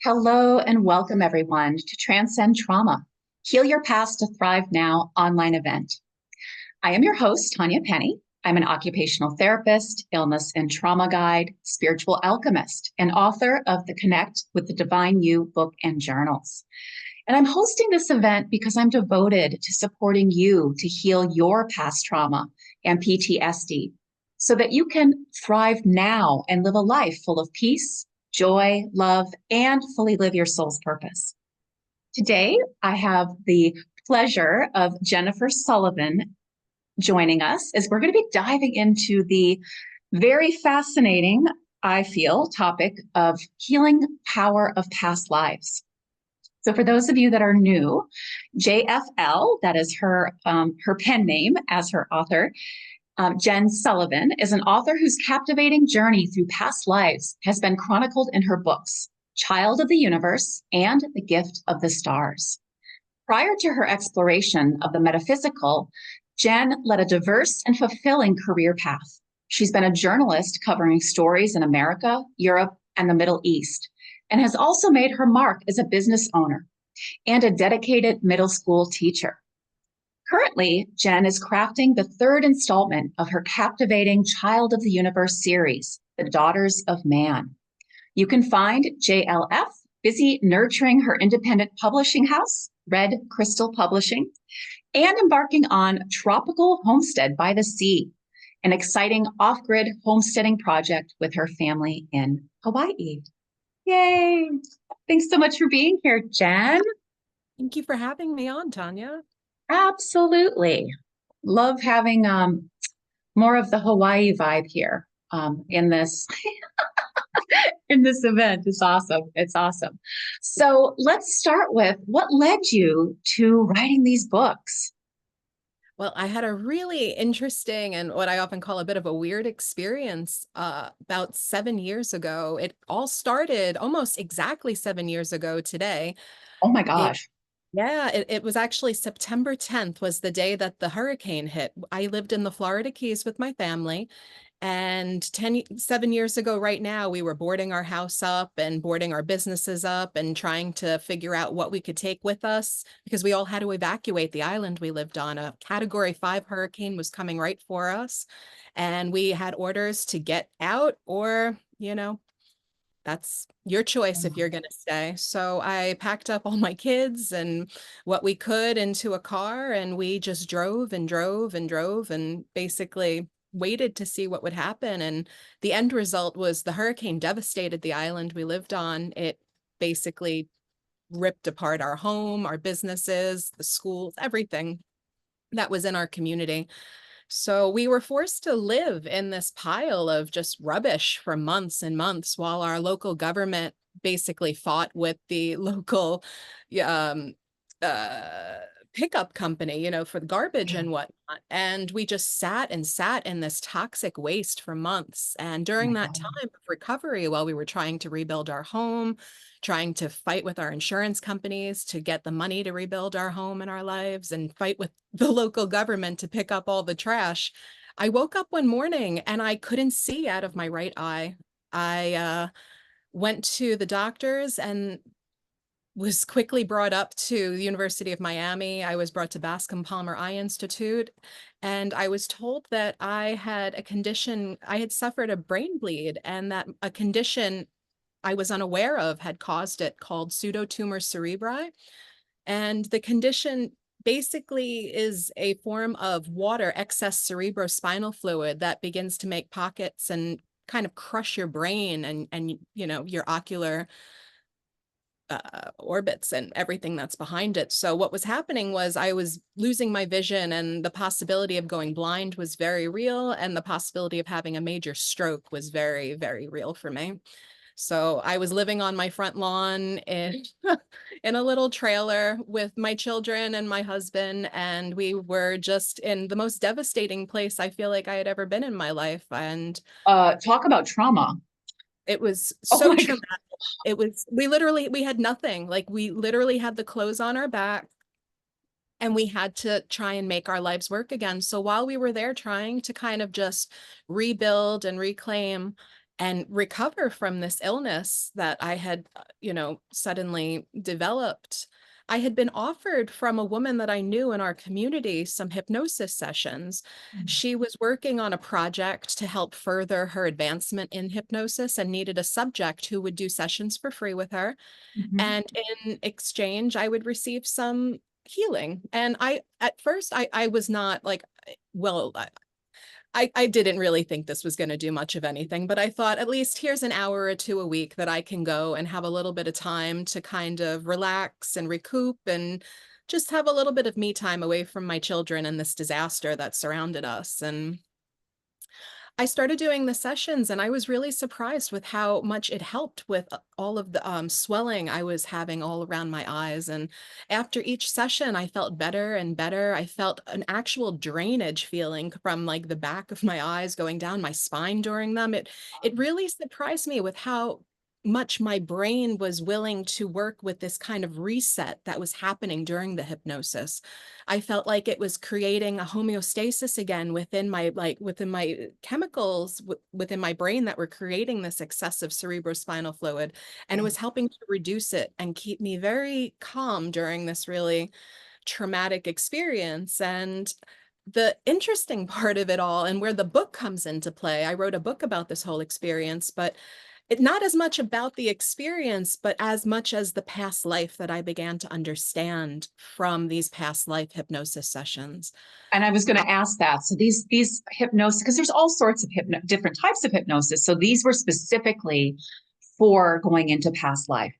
Hello and welcome everyone to Transcend Trauma, Heal Your Past to Thrive Now online event. I am your host, Tanya Penny. I'm an occupational therapist, illness and trauma guide, spiritual alchemist, and author of the Connect with the Divine You book and journals. And I'm hosting this event because I'm devoted to supporting you to heal your past trauma and PTSD so that you can thrive now and live a life full of peace, joy, love, and fully live your soul's purpose. Today, I have the pleasure of Jennifer Sullivan joining us as we're going to be diving into the very fascinating, I feel, topic of healing power of past lives. So for those of you that are new, JFL, that is her pen name as her author, Jen Sullivan is an author whose captivating journey through past lives has been chronicled in her books, Child of the Universe and The Gift of the Stars. Prior to her exploration of the metaphysical, Jen led a diverse and fulfilling career path. She's been a journalist covering stories in America, Europe, and the Middle East, and has also made her mark as a business owner and a dedicated middle school teacher. Currently, Jen is crafting the third installment of her captivating Child of the Universe series, The Daughters of Man. You can find JLF busy nurturing her independent publishing house, Red Crystal Publishing, and embarking on Tropical Homestead by the Sea, an exciting off-grid homesteading project with her family in Hawaii. Yay! Thanks so much for being here, Jen. Thank you for having me on, Tanya. Absolutely. Love having more of the Hawaii vibe here in this in this event. It's awesome. It's awesome. So let's start with what led you to writing these books? Well, I had a really interesting and what I often call a bit of a weird experience about 7 years ago. It all started almost exactly 7 years ago today. Oh my It, gosh. yeah, it was actually September 10th was the day that the hurricane hit. I lived in the Florida Keys with my family. And 7 years ago, right now, we were boarding our house up and boarding our businesses up and trying to figure out what we could take with us because we all had to evacuate the island we lived on. A Category 5 hurricane was coming right for us. And we had orders to get out or, that's your choice if you're going to stay. So I packed up all my kids and what we could into a car, and we just drove and drove and drove and basically waited to see what would happen. And the end result was the hurricane devastated the island we lived on. It basically ripped apart our home, our businesses, the schools, everything that was in our community. So we were forced to live in this pile of just rubbish for months and months while our local government basically fought with the local um, uh, pickup company, for the garbage and whatnot. And we just sat and sat in this toxic waste for months. And Oh during my that God. time of recovery, while we were trying to rebuild our home, trying to fight with our insurance companies to get the money to rebuild our home and our lives and fight with the local government to pick up all the trash, I woke up one morning and I couldn't see out of my right eye. I went to the doctors and was quickly brought up to the University of Miami. I was brought to Bascom Palmer Eye Institute, and I was told that I had a condition, I had suffered a brain bleed, and that a condition I was unaware of had caused it called pseudotumor cerebri. And the condition basically is a form of water, excess cerebrospinal fluid that begins to make pockets and kind of crush your brain and your ocular orbits and everything that's behind it. So what was happening was I was losing my vision, and the possibility of going blind was very real, and the possibility of having a major stroke was very, very real for me. So I was living on my front lawn in in a little trailer with my children and my husband, and we were just in the most devastating place I feel like I had ever been in my life. And Talk about trauma. it was Oh so my God. traumatic. We had nothing. Like, we literally had the clothes on our back, and we had to try and make our lives work again. So while we were there trying to kind of just rebuild and reclaim and recover from this illness that I had, suddenly developed. I had been offered from a woman that I knew in our community some hypnosis sessions. She was working on a project to help further her advancement in hypnosis and needed a subject who would do sessions for free with her. Mhm. And in exchange, I would receive some healing. And at first, I was not like, well, I didn't really think this was going to do much of anything, but I thought at least here's an hour or two a week that I can go and have a little bit of time to kind of relax and recoup and just have a little bit of me time away from my children and this disaster that surrounded us. And I started doing the sessions and I was really surprised with how much it helped with all of the swelling I was having all around my eyes. And after each session, I felt better and better. I felt an actual drainage feeling from like the back of my eyes going down my spine during them. It really surprised me with how much my brain was willing to work with this kind of reset that was happening during the hypnosis. I felt like it was creating a homeostasis again within my chemicals within my brain that were creating this excessive cerebrospinal fluid, and it Yeah. was helping to reduce it and keep me very calm during this really traumatic experience. And the interesting part of it all, and where the book comes into play, I wrote a book about this whole experience, but not as much about the experience, but as much as the past life that I began to understand from these past life hypnosis sessions. And I was going to ask that. So these hypnosis, because there's all sorts of different types of hypnosis. So these were specifically for going into past life.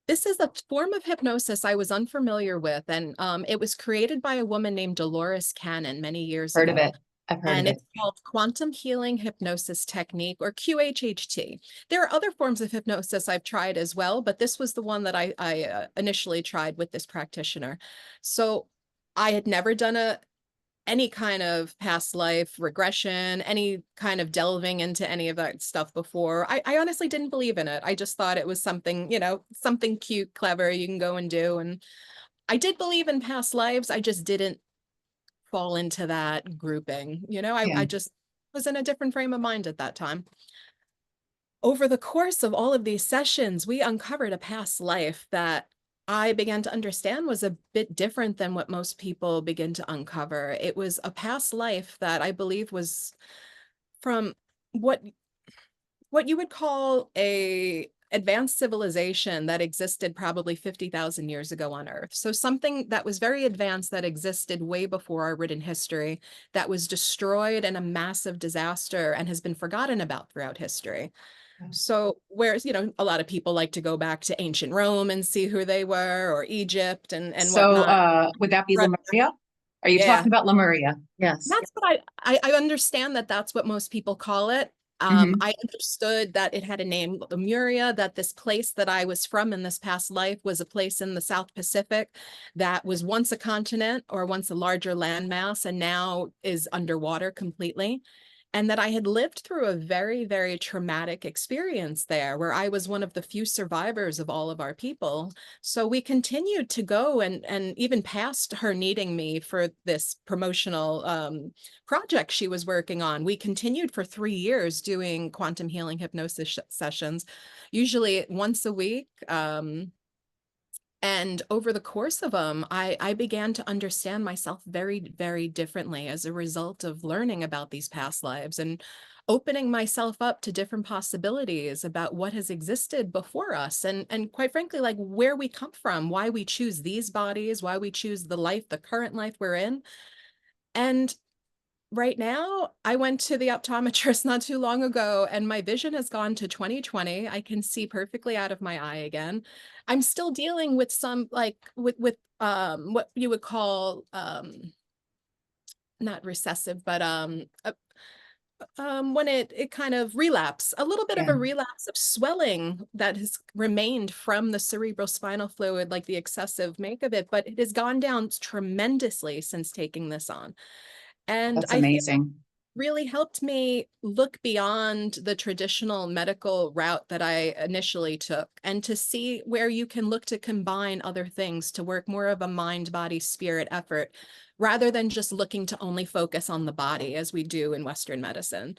This is a form of hypnosis I was unfamiliar with, and it was created by a woman named Dolores Cannon many years Heard of ago. it. I've heard of And it. it's called quantum healing hypnosis technique, or QHHT. There are other forms of hypnosis I've tried as well, but this was the one that I initially tried with this practitioner. So I had never done any kind of past life regression, any kind of delving into any of that stuff before. I honestly didn't believe in it. I just thought it was something, something cute, clever you can go and do. And I did believe in past lives. I just didn't fall into that grouping. Yeah. I just was in a different frame of mind at that time. Over the course of all of these sessions, we uncovered a past life that I began to understand was a bit different than what most people begin to uncover. It was a past life that I believe was from what what you would call a advanced civilization that existed probably 50,000 years ago on Earth. So something that was very advanced that existed way before our written history, that was destroyed in a massive disaster and has been forgotten about throughout history. So whereas, a lot of people like to go back to ancient Rome and see who they were, or Egypt and So whatnot. would that be Right. Lemuria? Are you Yeah. talking about Lemuria? Yes. That's what I understand that that's what most people call it. Hmm. I understood that it had a name, Lemuria, that this place that I was from in this past life was a place in the South Pacific that was once a continent or once a larger landmass and now is underwater completely. And that I had lived through a very, very traumatic experience there, where I was one of the few survivors of all of our people. So we continued to go, and even past her needing me for this promotional project she was working on, we continued for 3 years doing quantum healing hypnosis sessions, usually once a week. And over the course of them, I began to understand myself very, very differently as a result of learning about these past lives and opening myself up to different possibilities about what has existed before us, and quite frankly, like where we come from, why we choose these bodies, why we choose the current life we're in. And right now, I went to the optometrist not too long ago, and my vision has gone to 20/20. I can see perfectly out of my eye again. I'm still dealing with some like with what you would call not recessive, but when it kind of relapse, a little bit of Yeah. a relapse of swelling that has remained from the cerebrospinal fluid, like the excessive make of it, but it has gone down tremendously since taking this on. And That's I feel amazing. really helped me look beyond the traditional medical route that I initially took and to see where you can look to combine other things to work more of a mind, body, spirit effort rather than just looking to only focus on the body as we do in Western medicine.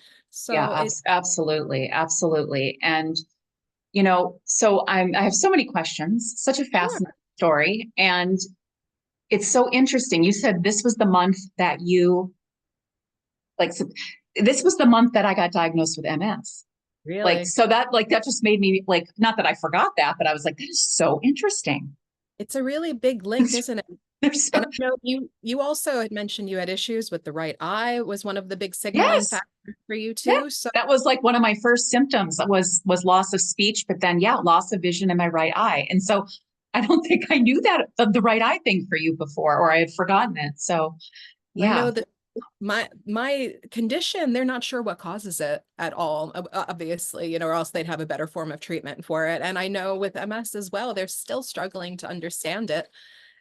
Yeah, So it, absolutely, absolutely. And so I have so many questions, such a sure, fascinating story. And it's so interesting. You said this was the month that you like, so this was the month that I got diagnosed with MS. Like, really. so that just made me like, not that I forgot that, but I was like, that is so interesting. It's a really big link, isn't it? There's And so, I know you also had mentioned you had issues with the right eye was one of the big signaling yes, factors for you yeah. too. So That was like one of my first symptoms was loss of speech, but then yeah, loss of vision in my right eye. And so I don't think I knew that the right eye thing for you before, or I had forgotten it. So I yeah. know that my condition, they're not sure what causes it at all, obviously, or else they'd have a better form of treatment for it. And I know with MS as well, they're still struggling to understand it.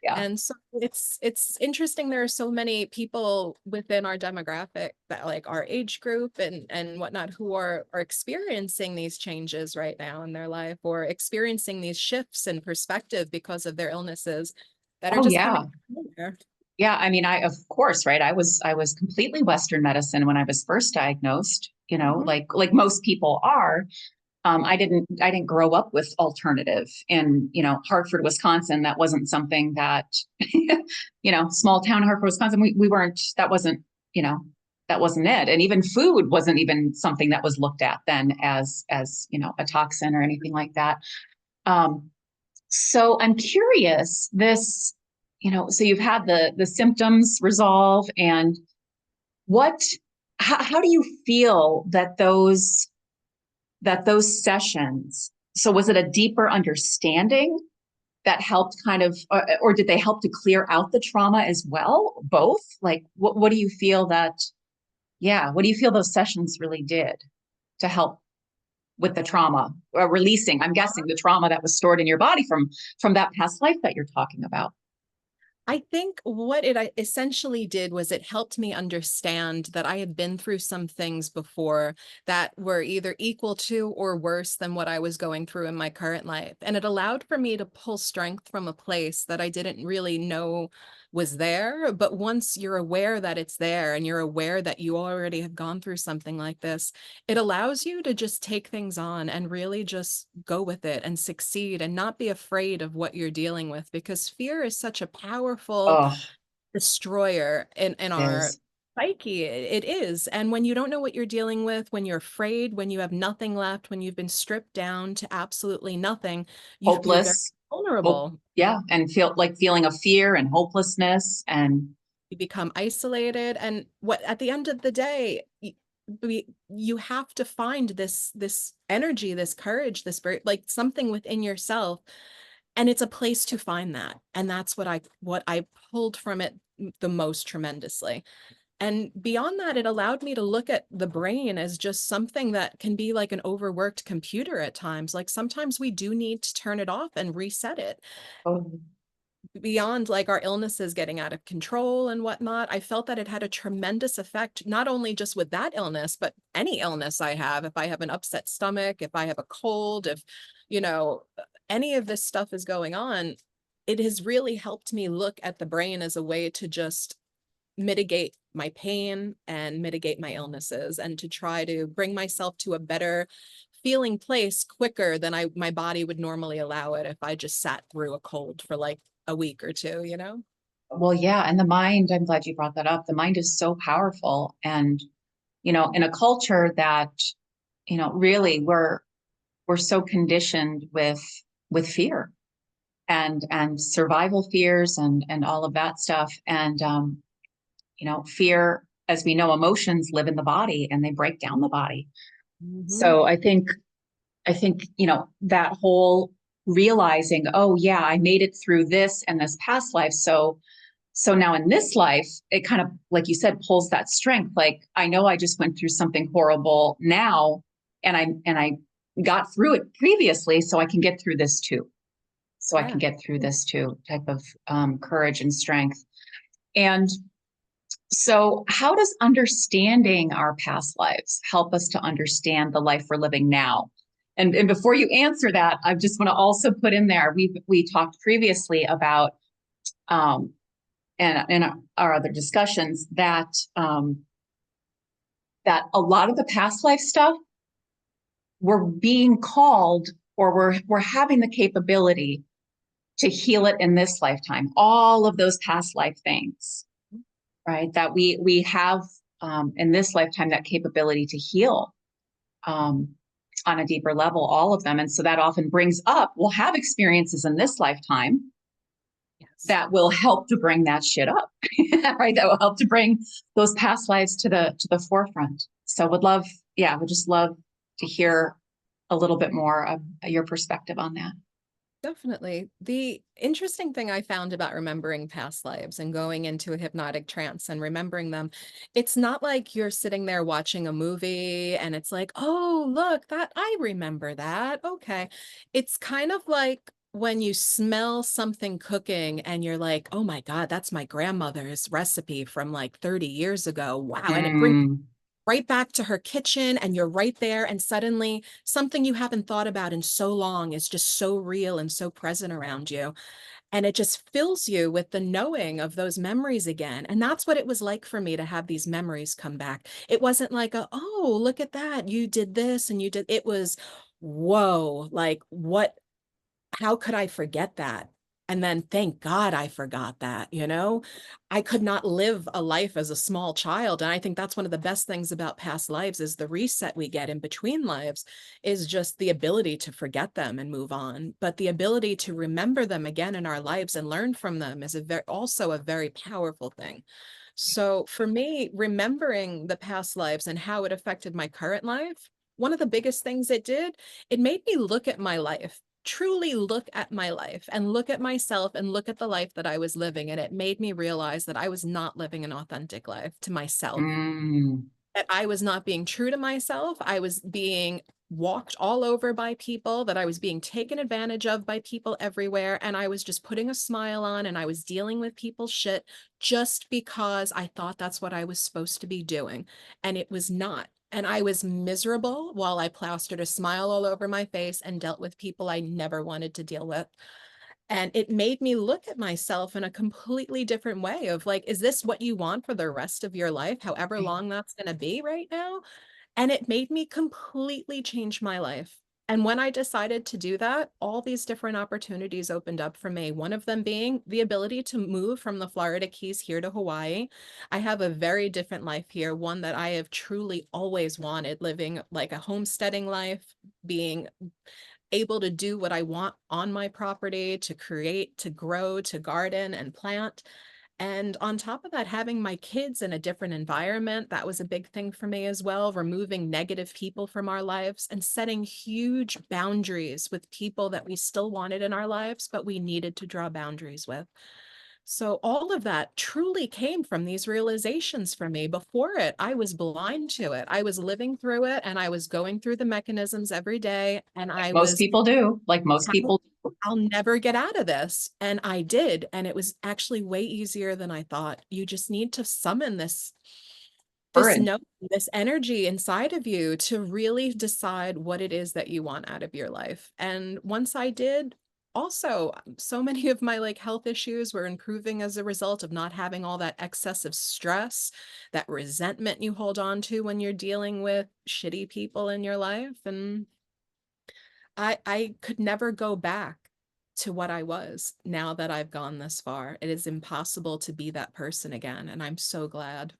Yeah. And so it's interesting. There are so many people within our demographic that like our age group and whatnot who are experiencing these changes right now in their life or experiencing these shifts in perspective because of their illnesses that are Oh just coming yeah. here. Yeah, I mean, of course, right? I was completely Western medicine when I was first diagnosed, Mhm. like most people are. I didn't grow up with alternative in, Hartford, Wisconsin. That wasn't something that, small town Hartford, Wisconsin, we weren't, you know, that wasn't it. And even food wasn't even something that was looked at then as, a toxin or anything like that. Um, so I'm curious, so you've had the symptoms resolve, and what, how do you feel that those sessions, so was it a deeper understanding that helped kind of, or did they help to clear out the trauma as well? Both? Like, what do you feel what do you feel those sessions really did to help with the trauma, or releasing, I'm guessing, the trauma that was stored in your body from that past life that you're talking about? I think what essentially did was it helped me understand that I had been through some things before that were either equal to or worse than what I was going through in my current life. And it allowed for me to pull strength from a place that I didn't really know was there. But once you're aware that it's there and you're aware that you already have gone through something like this, it allows you to just take things on and really just go with it and succeed and not be afraid of what you're dealing with because fear is such a powerful Oh, destroyer in it our is. psyche. It is. And when you don't know what you're dealing with, when you're afraid, when you have nothing left, when you've been stripped down to absolutely nothing, you're very Hopeless. Hope, vulnerable. yeah, and feeling of fear and hopelessness and You become isolated. And what at the end of the day, you have to find this energy, this courage, this very like something within yourself, and it's a place to find that. And that's what I pulled from it the most tremendously. And beyond that, it allowed me to look at the brain as just something that can be like an overworked computer at times. Like sometimes we do need to turn it off and reset it. oh, Beyond like our illnesses getting out of control and whatnot, I felt that it had a tremendous effect, not only just with that illness, but any illness I have. If I have an upset stomach, if I have a cold, if, you know, any of this stuff is going on, it has really helped me look at the brain as a way to just mitigate my pain and mitigate my illnesses and to try to bring myself to a better feeling place quicker than my body would normally allow it if I just sat through a cold for like a week or two. well, yeah, and the mind, I'm glad you brought that up. The mind is so powerful. And, in a culture that, really we're so conditioned with fear and survival fears and all of that stuff. And fear, as we know, emotions live in the body and they break down the body. Mhm. So I think, that whole realizing, oh yeah, I made it through this and this past life. So now in this life, it kind of, like you said, pulls that strength. Like, I know I just went through something horrible now, and I got through it previously, so I can get through this too. So I can Yeah. get through this too, type of courage and strength. And So how does understanding our past lives help us to understand the life we're living now? And before you answer that, I just want to also put in there, we talked previously about um, and in our other discussions that a lot of the past life stuff we're being called, or we're having the capability to heal it in this lifetime. All of those past life things, right? That we have in this lifetime that capability to heal um, on a deeper level, all of them. And so that often brings up, we'll have experiences in this lifetime Yes. that will help to bring that shit up, right? That will help to bring those past lives to the forefront. So would just love to hear a little bit more of your perspective on that. Definitely. The interesting thing I found about remembering past lives and going into a hypnotic trance and remembering them, it's not like you're sitting there watching a movie and it's like, oh, look, that I remember that. Okay. It's kind of like when you smell something cooking and you're like, oh my God, that's my grandmother's recipe from like 30 years ago. Wow. And it brings Mm, right back to her kitchen and you're right there and suddenly something you haven't thought about in so long is just so real and so present around you, and it just fills you with the knowing of those memories again. And that's what it was like for me to have these memories come back. It wasn't like oh, look at that, you did this and you did, it was whoa, like what, how could I forget that? And then thank God I forgot that, you know? I could not live a life as a small child. And I think that's one of the best things about past lives is the reset we get in between lives is just the ability to forget them and move on. But the ability to remember them again in our lives and learn from them is also a very powerful thing. So for me, remembering the past lives and how it affected my current life, one of the biggest things it did, it made me look at my life, truly look at my life and look at myself and look at the life that I was living. And it made me realize that I was not living an authentic life to myself, mm, that I was not being true to myself. I was being walked all over by people, that I was being taken advantage of by people everywhere. And I was just putting a smile on and I was dealing with people's shit just because I thought that's what I was supposed to be doing. And it was not. And I was miserable while I plastered a smile all over my face and dealt with people I never wanted to deal with. And it made me look at myself in a completely different way of like, is this what you want for the rest of your life, however right. long that's going to be right now? And it made me completely change my life. And when I decided to do that, all these different opportunities opened up for me. One of them being the ability to move from the Florida Keys here to Hawaii. I have a very different life here, one that I have truly always wanted, living like a homesteading life, being able to do what I want on my property, to create, to grow, to garden and plant. And on top of that, having my kids in a different environment, that was a big thing for me as well, removing negative people from our lives and setting huge boundaries with people that we still wanted in our lives, but we needed to draw boundaries with. So all of that truly came from these realizations for me. Before it, I was blind to it. I was living through it and I was going through the mechanisms every day. And Like I most was, people do, like most I'll, people do. I'll never get out of this. And I did. And it was actually way easier than I thought. You just need to summon this Courage. note, this energy inside of you to really decide what it is that you want out of your life. And once I did, also so many of my like health issues were improving as a result of not having all that excessive stress, that resentment you hold on to when you're dealing with shitty people in your life. And I could never go back to what I was now that I've gone this far. It is impossible to be that person again. And I'm so glad.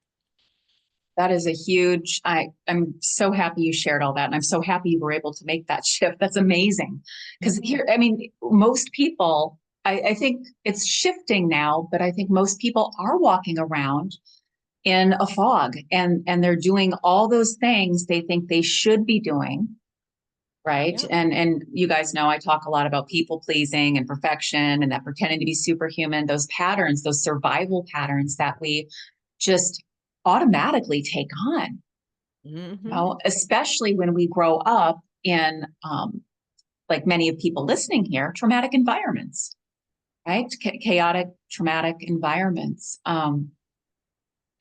That is a huge, I'm so happy you shared all that. And I'm so happy you were able to make that shift. That's amazing. Because Yeah. here, I mean, most people, I think it's shifting now, but I think most people are walking around in a fog and they're doing all those things they think they should be doing, right? Yeah. And you guys know I talk a lot about people pleasing and perfection and that pretending to be superhuman, those patterns, those survival patterns that we just automatically take on, you Hmm. know, especially when we grow up in like many of people listening here, traumatic environments, right? Chaotic, traumatic environments.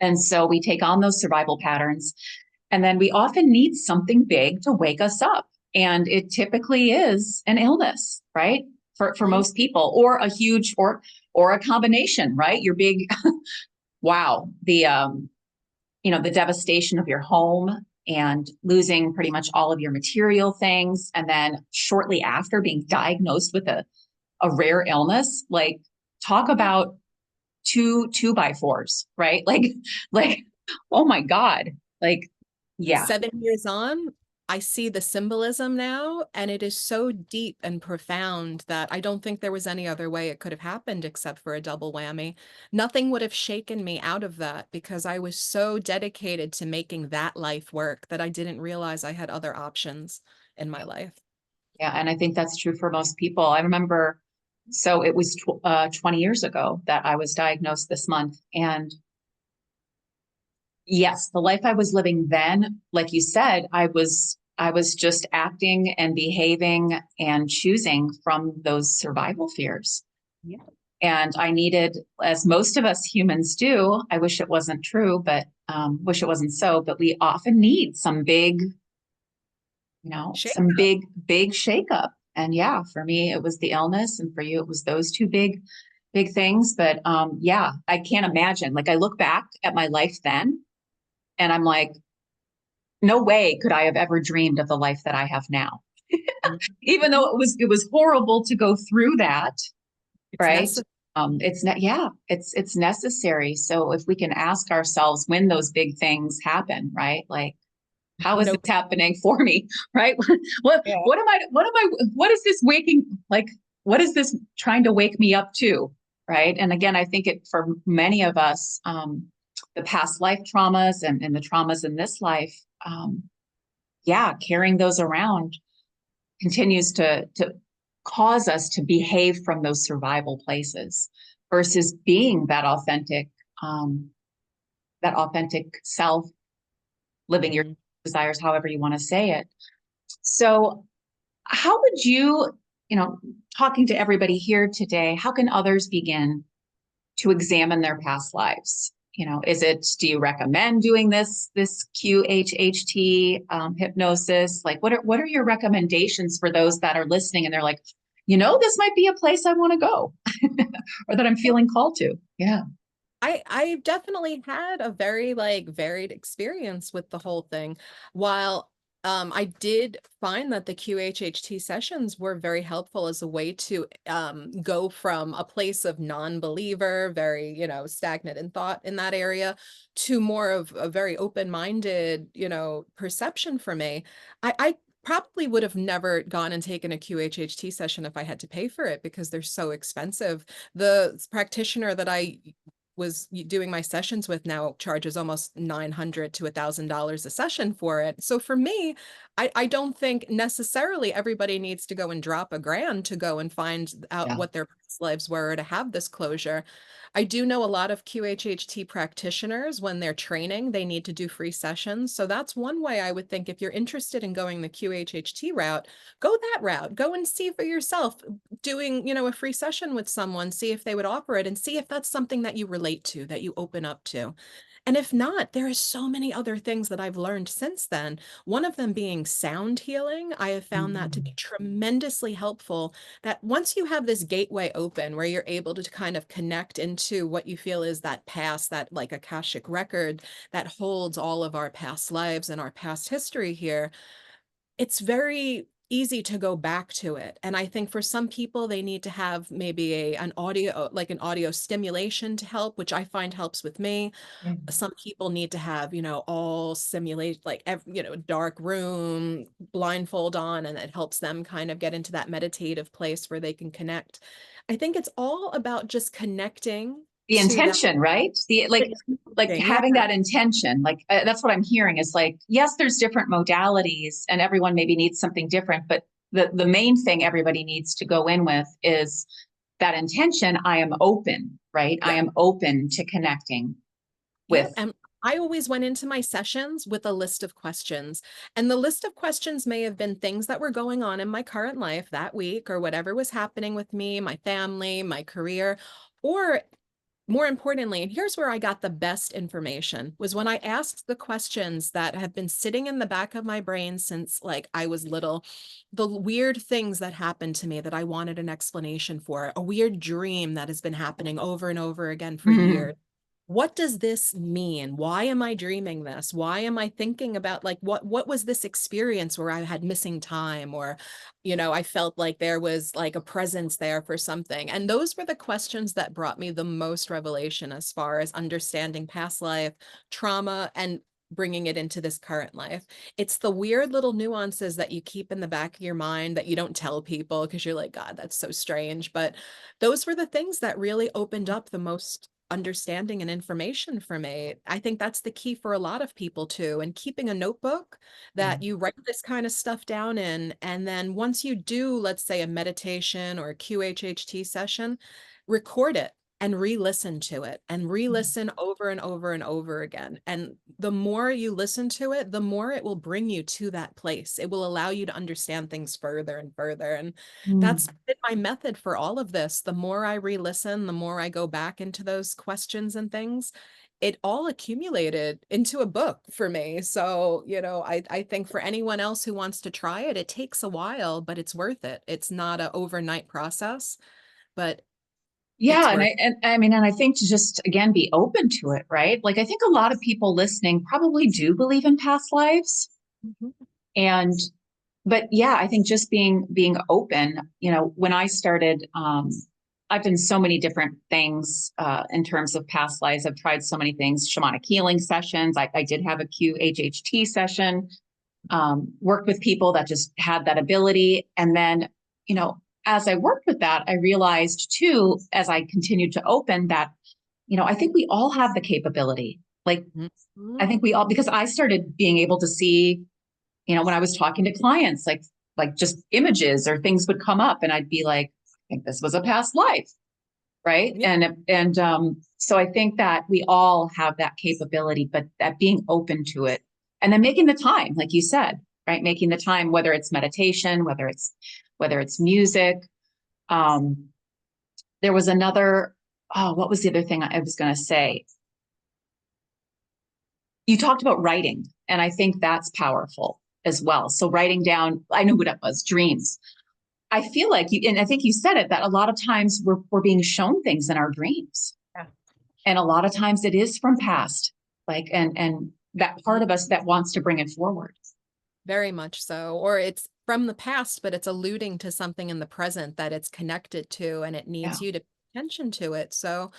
And so we take on those survival patterns. And then we often need something big to wake us up. And it typically is an illness, right? For Mhm. most people, or a huge or a combination, right? Your big wow, the devastation of your home and losing pretty much all of your material things. And then shortly after being diagnosed with a rare illness, like talk about two by fours, right? Like, oh my God. Like, yeah. 7 years on, I see the symbolism now, and it is so deep and profound that I don't think there was any other way it could have happened except for a double whammy. Nothing would have shaken me out of that because I was so dedicated to making that life work that I didn't realize I had other options in my life. Yeah. And I think that's true for most people. I remember, so it was 20 years ago that I was diagnosed this month. And yes, the life I was living then, like you said, I was just acting and behaving and choosing from those survival fears. Yeah. And I needed, as most of us humans do, I wish it wasn't true, but wish it wasn't so, but we often need some big, Shame. some big shakeup. And yeah, for me, it was the illness, and for you, it was those two big things. But yeah, I can't imagine. Like I look back at my life then, and I'm like, no way could I have ever dreamed of the life that I have now. Even though it was horrible to go through that, It's right? necessary. It's not, yeah, it's necessary. So if we can ask ourselves when those big things happen, right? Like, how is No. this happening for me? Right? Yeah. What is this waking, like, what is this trying to wake me up to? Right. And again, I think it for many of us, the past life traumas and the traumas in this life, yeah, carrying those around continues to cause us to behave from those survival places versus being um, that authentic self, living your Mhm. desires, however you want to say it. So, how would you, talking to everybody here today, how can others begin to examine their past lives? Do you recommend doing this QHHT hypnosis? Like, what are your recommendations for those that are listening and they're like, this might be a place I want to go, or that I'm feeling called to? Yeah, I definitely had a very like varied experience with the whole thing. While I did find that the QHHT sessions were very helpful as a way to go from a place of non-believer, very, stagnant in thought in that area, to more of a very open-minded, perception for me. I probably would have never gone and taken a QHHT session if I had to pay for it because they're so expensive. The practitioner that I was doing my sessions with now charges almost $900 to $1,000 a session for it. So for me, I don't think necessarily everybody needs to go and drop $1,000 to go and find out yeah, what their past lives were to have this closure. I do know a lot of QHHT practitioners, when they're training, they need to do free sessions. So that's one way I would think if you're interested in going the QHHT route, go that route. Go and see for yourself, doing, a free session with someone, see if they would offer it and see if that's something that you relate to, that you open up to. And if not, there are so many other things that I've learned since then. One of them being sound healing. I have found that to be Mhm. tremendously helpful. That once you have this gateway open where you're able to kind of connect into what you feel is that past, that like Akashic record that holds all of our past lives and our past history here, it's very easy to go back to it. And I think for some people, they need to have maybe an audio stimulation to help, which I find helps with me. Yeah. Some people need to have, all simulate, like, dark room, blindfold on, and it helps them kind of get into that meditative place where they can connect. I think it's all about just connecting The to that. intention, right? The like Yeah. having that intention. Like that's what I'm hearing is like, yes, there's different modalities, and everyone maybe needs something different, but the main thing everybody needs to go in with is that intention. I am open, right? I Yeah. am open to connecting Yep. with. And I always went into my sessions with a list of questions. And the list of questions may have been things that were going on in my current life that week or whatever was happening with me, my family, my career, or more importantly, and here's where I got the best information, was when I asked the questions that have been sitting in the back of my brain since like I was little, the weird things that happened to me that I wanted an explanation for, a weird dream that has been happening over and over again for Mhm. years. What does this mean? Why am I dreaming this? Why am I thinking about like what was this experience where I had missing time, or I felt like there was like a presence there for something. And those were the questions that brought me the most revelation as far as understanding past life, trauma, and bringing it into this current life. It's the weird little nuances that you keep in the back of your mind that you don't tell people because you're like, God, that's so strange. But those were the things that really opened up the most understanding and information for me. I think that's the key for a lot of people too. And keeping a notebook Yeah. that you write this kind of stuff down in. And then once you do, let's say a meditation or a QHHT session, record it and re-listen to it and re-listen over and over and over again. And the more you listen to it, the more it will bring you to that place. It will allow you to understand things further and further. And that's Mm. been my method for all of this. The more I re-listen, the more I go back into those questions and things, it all accumulated into a book for me. So, I think for anyone else who wants to try it, it takes a while, but it's worth it. It's not an overnight process, but it's Yeah, and worth I mean, and I think to just again be open to it, right? Like I think a lot of people listening probably do believe in past lives, it. Mhm. and but yeah, I think just being open. When I started, I've done so many different things in terms of past lives. I've tried so many things, shamanic healing sessions. I did have a QHHT session. Worked with people that just had that ability. And then, you know, as I worked with that, I realized too, as I continued to open that, I think we all have the capability. Like, I Mhm. think we all, because I started being able to see, when I was talking to clients, like just images or things would come up and I'd be like, I think this was a past life. Right. Yeah. And so I think that we all have that capability, but that being open to it and then making the time, like you said, right? Making the time, whether it's meditation, whether it's music. Um, there was another, oh, what was the other thing I was going to say? You talked about writing, and I think that's powerful as well. So writing down, I know what it was, dreams. I feel like you, and I think you said it, that a lot of times we're being shown things in our dreams. Yeah. And a lot of times it is from past, like, and that part of us that wants to bring it forward. Very much so. Or it's from the past, but it's alluding to something in the present that it's connected to, and it Yeah. needs you to pay attention to it. So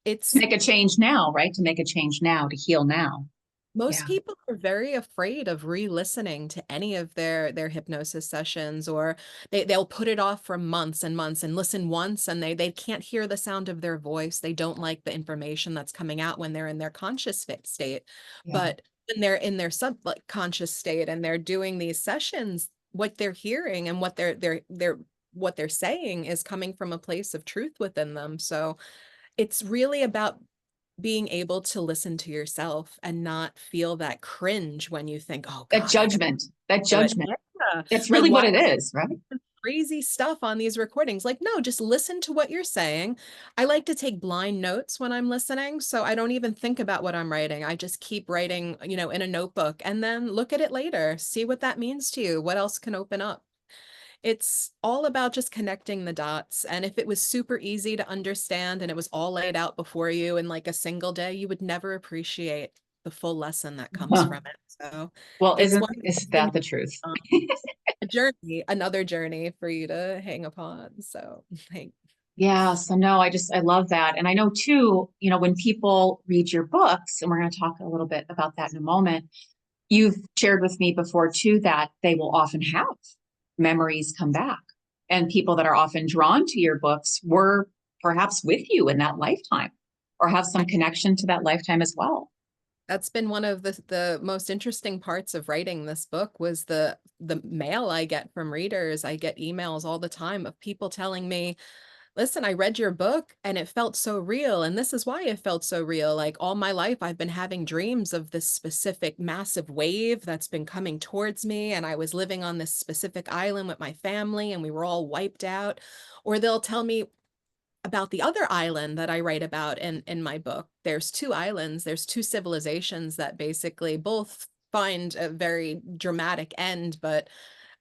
To it's make a change now, right? To make a change now, to heal now. most Yeah. people are very afraid of re-listening to any of their hypnosis sessions, or they'll put it off for months and months and listen once and they can't hear the sound of their voice. They don't like the information that's coming out when they're in their conscious state. Yeah. But when they're in their subconscious state and they're doing these sessions, what they're hearing and what they're saying is coming from a place of truth within them. So it's really about being able to listen to yourself and not feel that cringe when you think, "Oh That god, I gotta judgment, that do it." judgment. Yeah. That's Like, really why what it is, right? crazy stuff on these recordings? Like, no, just listen to what you're saying. I like to take blind notes when I'm listening, so I don't even think about what I'm writing. I just keep writing, in a notebook and then look at it later, see what that means to you, what else can open up. It's all about just connecting the dots. And if it was super easy to understand and it was all laid out before you in like a single day, you would never appreciate the full lesson that comes Huh. from it. So Well, it's one of is those things, that the truth? um, a journey, another journey for you to hang upon. So thank Yeah. So no, I love that. And I know too, when people read your books, and we're going to talk a little bit about that in a moment, you've shared with me before too that they will often have memories come back. And people that are often drawn to your books were perhaps with you in that lifetime or have some connection to that lifetime as well. That's been one of the most interesting parts of writing this book was the mail I get from readers. I get emails all the time of people telling me, listen, I read your book and it felt so real. And this is why it felt so real. Like all my life, I've been having dreams of this specific massive wave that's been coming towards me. And I was living on this specific island with my family and we were all wiped out. Or they'll tell me, about the other island that I write about in my book. There's two islands, there's two civilizations that basically both find a very dramatic end, but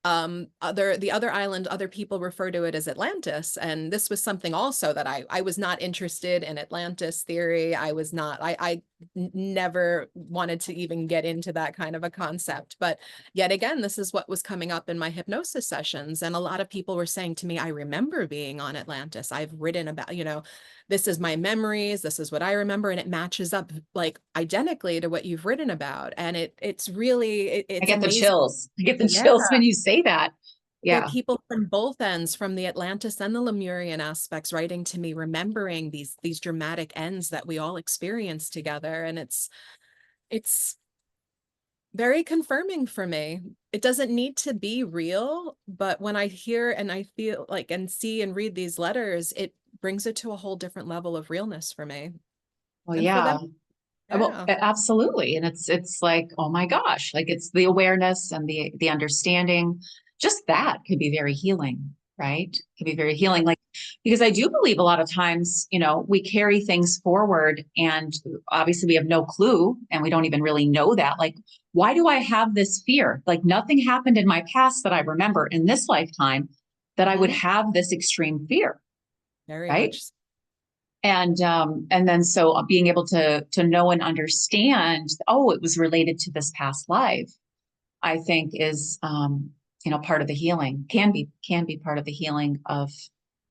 the other island, other people refer to it as Atlantis. And this was something also that I was not interested in. Atlantis theory. I was not, I never wanted to even get into that kind of a concept. But yet again, this is what was coming up in my hypnosis sessions. And a lot of people were saying to me, I remember being on Atlantis. I've written about, this is my memories, this is what I remember, and it matches up like identically to what you've written about. And it's really I it's get the amazing. chills. I get the Yeah, chills when you say that. there are Yeah. people from both ends, from the Atlantis and the Lemurian aspects, writing to me, remembering these dramatic ends that we all experienced together. And it's very confirming for me. It doesn't need to be real, but when I hear and I feel like and see and read these letters, it brings it to a whole different level of realness for me. Well, And for them, yeah. Well, yeah. absolutely. And it's like, oh my gosh, like it's the awareness and the understanding. Just that could be very healing, right? Could be very healing. Like, because I do believe a lot of times, we carry things forward and obviously we have no clue and we don't even really know that. Like, why do I have this fear? Like nothing happened in my past that I remember in this lifetime that I would Mhm. have this extreme fear, Very right? much so. And then so being able to know and understand, oh, it was related to this past life, I think is part of the healing, can be part of the healing of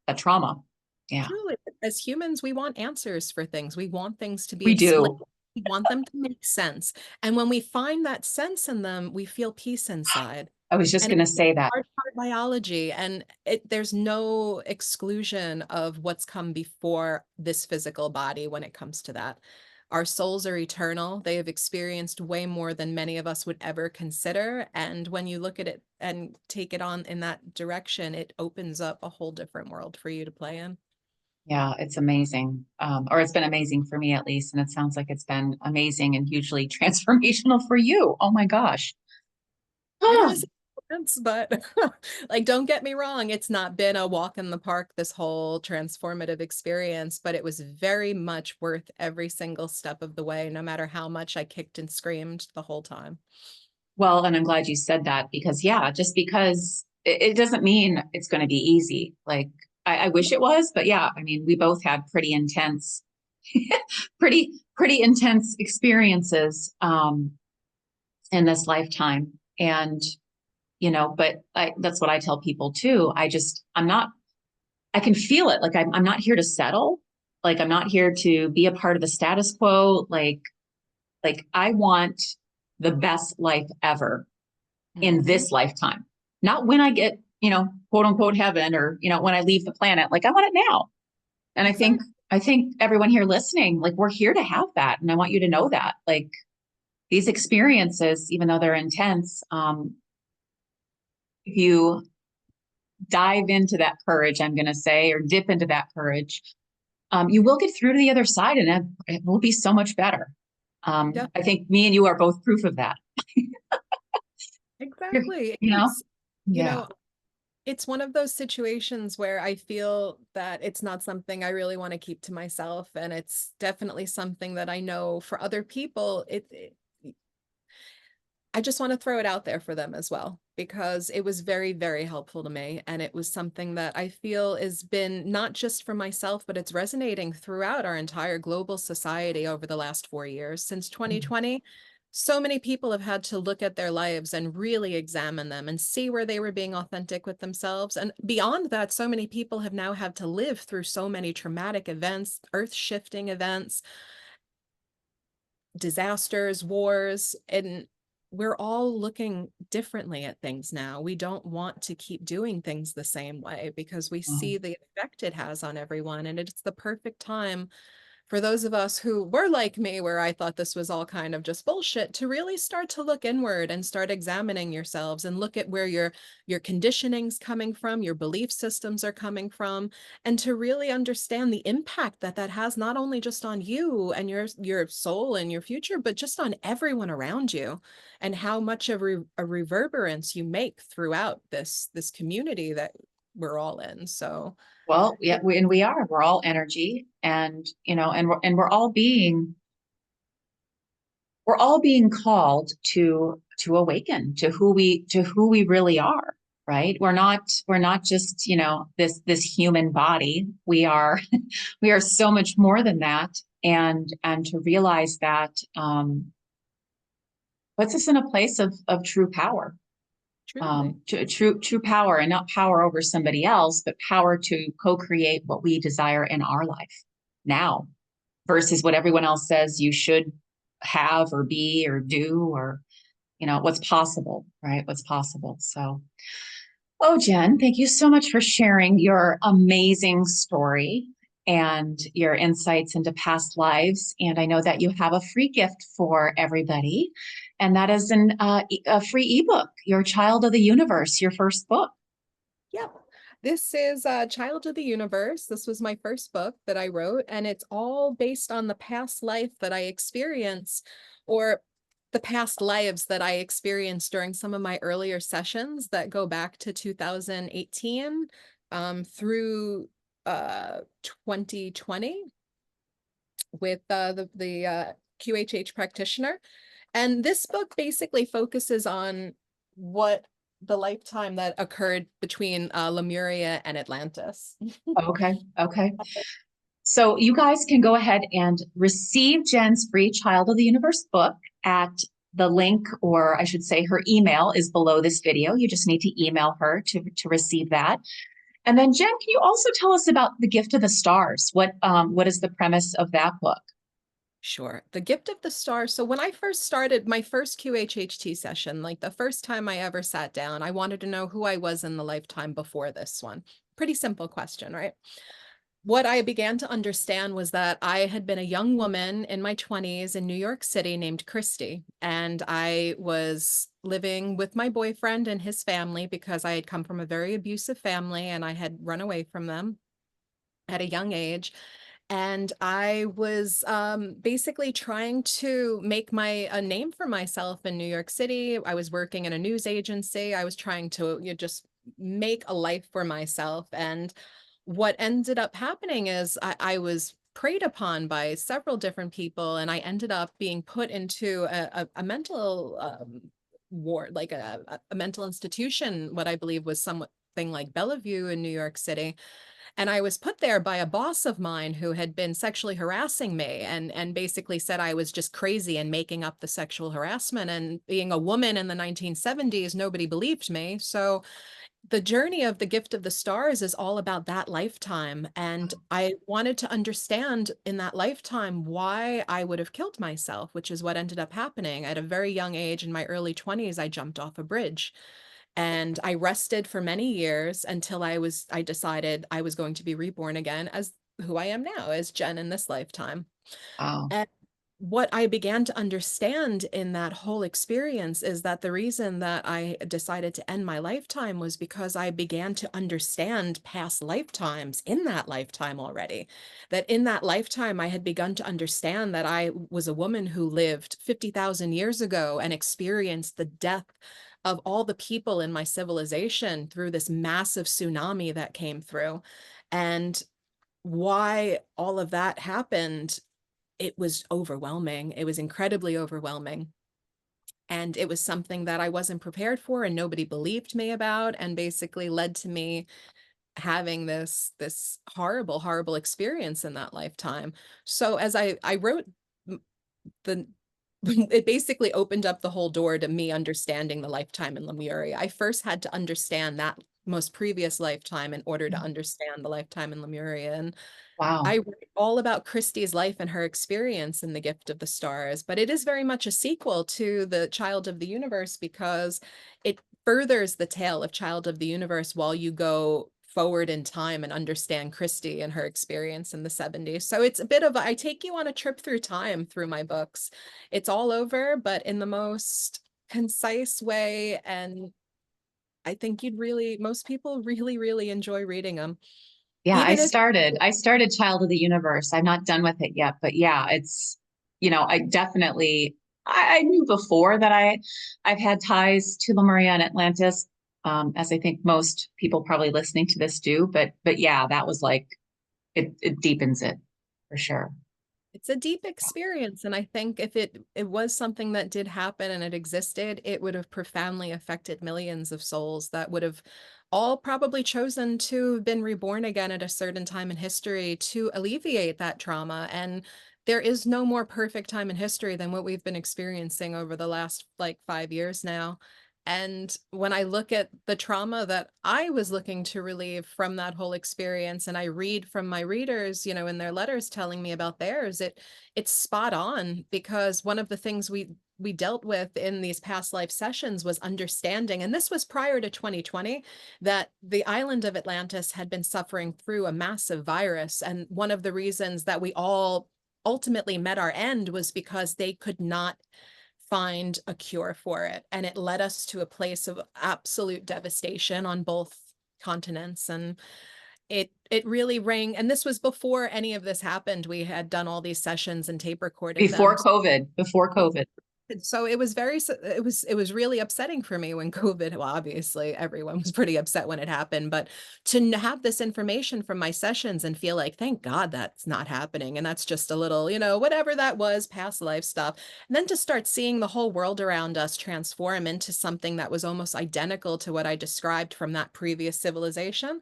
a trauma. Yeah, Truly, as humans, we want answers for things. We want things to be we explained. do. We want them to make sense. And when we find that sense in them, we feel peace inside. I was just And going it's to say that. part biology, and there's no exclusion of what's come before this physical body when it comes to that. Our souls are eternal. They have experienced way more than many of us would ever consider. And when you look at it and take it on in that direction, it opens up a whole different world for you to play in. Yeah, it's amazing. Or it's been amazing for me at least. And it sounds like it's been amazing and hugely transformational for you. Oh my gosh. It Oh, is intense, but like, don't get me wrong, it's not been a walk in the park, this whole transformative experience, but it was very much worth every single step of the way, no matter how much I kicked and screamed the whole time. well, and I'm glad you said that because, yeah, just because it doesn't mean it's going to be easy. Like, I wish it was, but yeah, I mean, we both had pretty intense, pretty intense experiences in this lifetime. And, but that's what I tell people too. I can feel it. Like, I'm not here to settle. Like, I'm not here to be a part of the status quo. Like I want the best life ever in Mhm. this lifetime, not when I get, quote unquote heaven or, when I leave the planet. Like I want it now. And Exactly. I think everyone here listening, like we're here to have that. And I want you to know that like these experiences, even though they're intense, if you dive into that courage, I'm going to say, or dip into that courage, you will get through to the other side and it will be so much better. Yeah, I think me and you are both proof of that. exactly. You know? You Yeah. know, it's one of those situations where I feel that it's not something I really want to keep to myself, and it's definitely something that I know for other people, I just want to throw it out there for them as well, because it was very, very helpful to me. And it was something that I feel has been not just for myself, but it's resonating throughout our entire global society over the last 4 years. Since 2020, so many people have had to look at their lives and really examine them and see where they were being authentic with themselves. And beyond that, so many people have now had to live through so many traumatic events, earth shifting events, disasters, wars, and we're all looking differently at things now. We don't want to keep doing things the same way because we Oh, see the effect it has on everyone. And it's the perfect time for those of us who were like me, where I thought this was all kind of just bullshit, to really start to look inward and start examining yourselves and look at where your conditioning's coming from, your belief systems are coming from, and to really understand the impact that that has not only just on you and your soul and your future, but just on everyone around you, and how much of a reverberance you make throughout this community that we're all in. So Well, yeah, it, we're all energy, and we're all being called to awaken to who we really are, right? We're not just, this human body. We are we are so much more than that. And to realize that puts us in a place of true power, truly. true power, and not power over somebody else, but power to co-create what we desire in our life now versus what everyone else says you should have or be or do, or what's possible, right? What's possible. So, oh, Jen, thank you so much for sharing your amazing story and your insights into past lives. And I know that you have a free gift for everybody, and that is a free ebook, Your Child of the Universe, your first book. Yep. This is Child of the Universe. This was my first book that I wrote, and it's all based on the past life that I experienced, or the past lives that I experienced during some of my earlier sessions that go back to 2018 through 2020 with the QHH practitioner. And this book basically focuses on what the lifetime that occurred between Lemuria and Atlantis. Okay. Okay. So you guys can go ahead and receive Jen's free Child of the Universe book at the link, or I should say her email is below this video. You just need to email her to receive that. And then Jen, can you also tell us about The Gift of the Stars? What is the premise of that book? Sure. The Gift of the Stars. So when I first started my first QHHT session, like the first time I ever sat down, I wanted to know who I was in the lifetime before this one. Pretty simple question, right? What I began to understand was that I had been a young woman in my 20s in New York City named Christy, and I was living with my boyfriend and his family because I had come from a very abusive family and I had run away from them at a young age. And I was basically trying to make a name for myself in New York City. I was working in a news agency. I was trying to just make a life for myself. And what ended up happening is I was preyed upon by several different people, and I ended up being put into a mental ward, like a mental institution, what I believe was something like Bellevue in New York City. And I was put there by a boss of mine who had been sexually harassing me and basically said I was just crazy and making up the sexual harassment. And being a woman in the 1970s, nobody believed me. So the journey of The Gift of the Stars is all about that lifetime. And I wanted to understand in that lifetime why I would have killed myself, which is what ended up happening. At a very young age, in my early 20s, I jumped off a bridge. And I rested for many years until I decided I was going to be reborn again as who I am now, as Jen in this lifetime. Wow. And what I began to understand in that whole experience is that the reason that I decided to end my lifetime was because I began to understand past lifetimes in that lifetime already. That in that lifetime, I had begun to understand that I was a woman who lived 50,000 years ago and experienced the death of all the people in my civilization through this massive tsunami that came through. And why all of that happened, it was overwhelming. It was incredibly overwhelming. And it was something that I wasn't prepared for and nobody believed me about, and basically led to me having this horrible, horrible experience in that lifetime. So as I wrote the it basically opened up the whole door to me understanding the lifetime in Lemuria. I first had to understand that most previous lifetime in order to understand the lifetime in Lemuria. And Wow. I wrote all about Christie's life and her experience in The Gift of the Stars, but it is very much a sequel to The Child of the Universe because it furthers the tale of Child of the Universe while you go forward in time and understand Christie and her experience in the 70s. So it's a bit of I take you on a trip through time through my books. It's all over, but in the most concise way. And I think most people really, really enjoy reading them. Yeah, Even if I started Child of the Universe. I'm not done with it yet, but yeah, it's, I definitely, I knew before that I've had ties to Lemuria and Atlantis, as I think most people probably listening to this do. But yeah, that was like, it deepens it for sure. It's a deep experience, and I think if it was something that did happen and it existed, it would have profoundly affected millions of souls that would have all probably chosen to have been reborn again at a certain time in history to alleviate that trauma. And there is no more perfect time in history than what we've been experiencing over the last like 5 years now. And when I look at the trauma that I was looking to relieve from that whole experience, and I read from my readers, in their letters telling me about theirs, it's spot on, because one of the things we dealt with in these past life sessions was understanding, and this was prior to 2020, that the island of Atlantis had been suffering through a massive virus. And one of the reasons that we all ultimately met our end was because they could not find a cure for it. And it led us to a place of absolute devastation on both continents. And it really rang. And this was before any of this happened. We had done all these sessions and tape recorded them. Before COVID. So it was it was really upsetting for me when COVID, well, obviously everyone was pretty upset when it happened, but to have this information from my sessions and feel like, thank God that's not happening. And that's just a little, whatever that was, past life stuff. And then to start seeing the whole world around us transform into something that was almost identical to what I described from that previous civilization,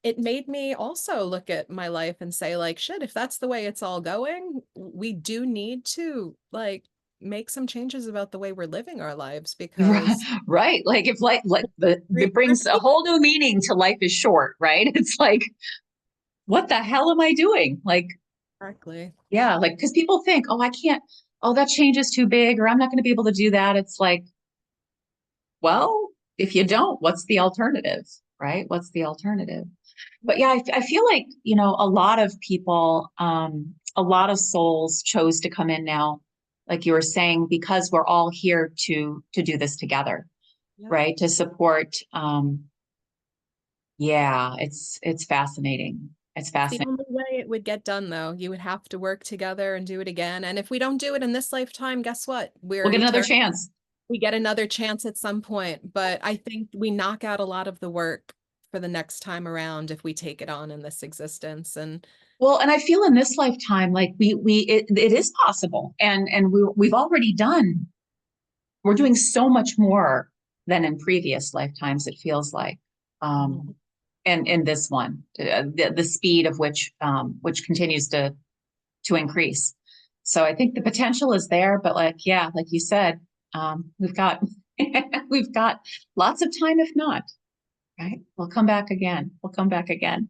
it made me also look at my life and say, like, shit, if that's the way it's all going, we do need to like make some changes about the way we're living our lives, because Right. Like if it brings a repeat. whole new meaning to life is short, right? It's like, what the hell am I doing? Like, Exactly. yeah, like, because people think, oh, I can't, oh, that change is too big, or I'm not going to be able to do that. It's like, well, if you don't, what's the alternative, right? What's the alternative? But yeah, I feel like, a lot of people, a lot of souls chose to come in now, like you were saying, because we're all here to do this together, Yep. right? To support. Yeah, it's fascinating. It's It's the fascinating. only way it would get done, though. You would have to work together and do it again. And if we don't do it in this lifetime, guess what? We'll We're get another eternal. chance. We get another chance at some point. But I think we knock out a lot of the work for the next time around if we take it on in this existence. And Well, and I feel in this lifetime, like it is possible, and we've already done. We're doing so much more than in previous lifetimes. It feels like, um, and in this one, the speed of which continues to increase. So I think the potential is there, but like, yeah, like you said, we've got we've got lots of time, if not, right? We'll come back again. We'll come back again.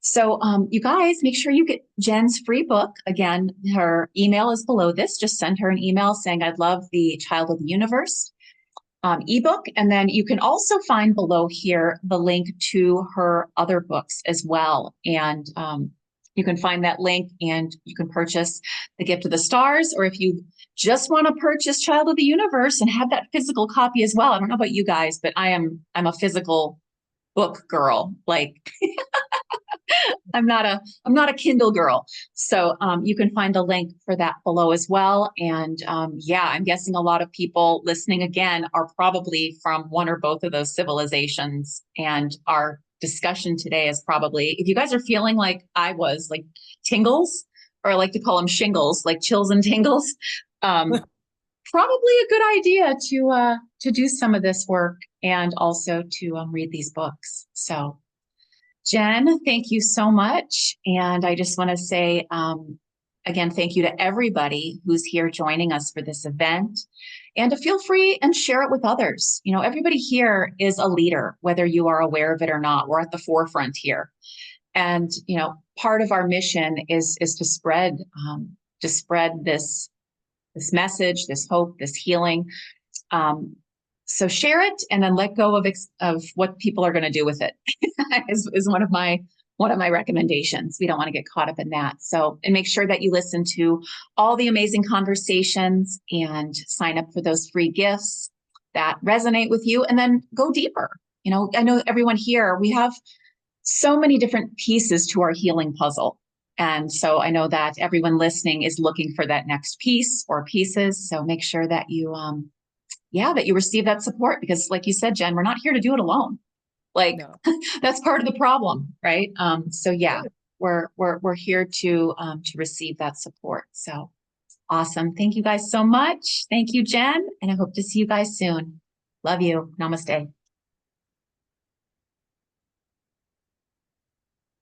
So you guys, make sure you get Jen's free book. Again, her email is below this. Just send her an email saying, I'd love the Child of the Universe ebook. And then you can also find below here the link to her other books as well. And you can find that link and you can purchase The Gift of the Stars, or if you just want to purchase Child of the Universe and have that physical copy as well. I don't know about you guys, but I'm a physical book girl. Like I'm not a Kindle girl. So you can find the link for that below as well. And yeah, I'm guessing a lot of people listening again are probably from one or both of those civilizations. And our discussion today is probably, if you guys are feeling like I was, like tingles, or I like to call them shingles, like chills and tingles, probably a good idea to do some of this work and also to read these books. So Jen, thank you so much. And I just want to say, again, thank you to everybody who's here joining us for this event. And to feel free and share it with others. Everybody here is a leader, whether you are aware of it or not. We're at the forefront here. And, part of our mission is to spread this message, this hope, this healing. So share it and then let go of what people are going to do with it is one of my recommendations. We don't want to get caught up in that. So, and make sure that you listen to all the amazing conversations and sign up for those free gifts that resonate with you, and then go deeper. I know everyone here, we have so many different pieces to our healing puzzle. And so I know that everyone listening is looking for that next piece or pieces. So make sure that yeah, that you receive that support because like you said, Jen, we're not here to do it alone. Like No. that's part of the problem, right? So yeah, we're here to receive that support. So awesome. Thank you guys so much. Thank you, Jen, and I hope to see you guys soon. Love you. Namaste.